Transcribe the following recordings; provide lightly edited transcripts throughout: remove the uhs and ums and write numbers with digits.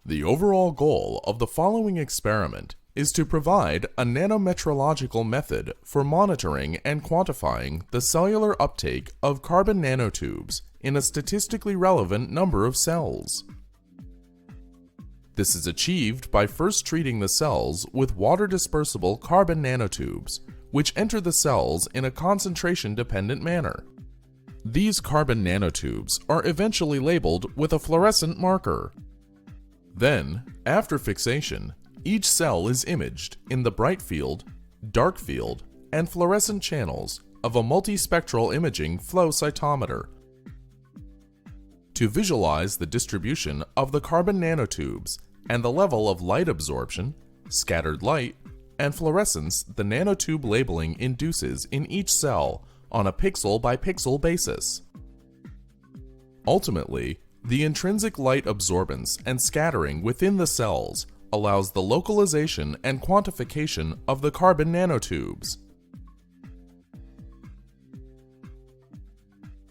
The overall goal of the following experiment is to provide a nanometrological method for monitoring and quantifying the cellular uptake of carbon nanotubes in a statistically relevant number of cells. This is achieved by first treating the cells with water-dispersible carbon nanotubes, which enter the cells in a concentration-dependent manner. These carbon nanotubes are eventually labeled with a fluorescent marker. Then, after fixation, each cell is imaged in the bright field, dark field, and fluorescent channels of a multispectral imaging flow cytometer. To visualize the distribution of the carbon nanotubes and the level of light absorption, scattered light, and fluorescence the nanotube labeling induces in each cell on a pixel-by-pixel basis. Ultimately, the intrinsic light absorbance and scattering within the cells allows the localization and quantification of the carbon nanotubes.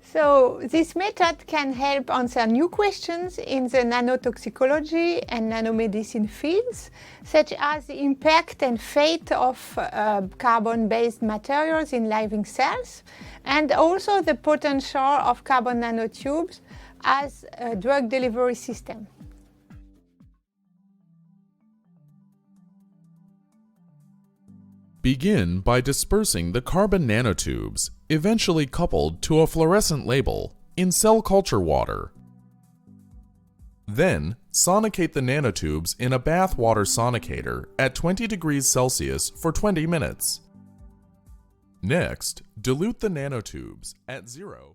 So this method can help answer new questions in the nanotoxicology and nanomedicine fields, such as the impact and fate of carbon-based materials in living cells, and also the potential of carbon nanotubes as a drug delivery system. Begin by dispersing the carbon nanotubes, eventually coupled to a fluorescent label, in cell culture water. Then, sonicate the nanotubes in a bath water sonicator at 20 degrees Celsius for 20 minutes. Next, dilute the nanotubes at 0.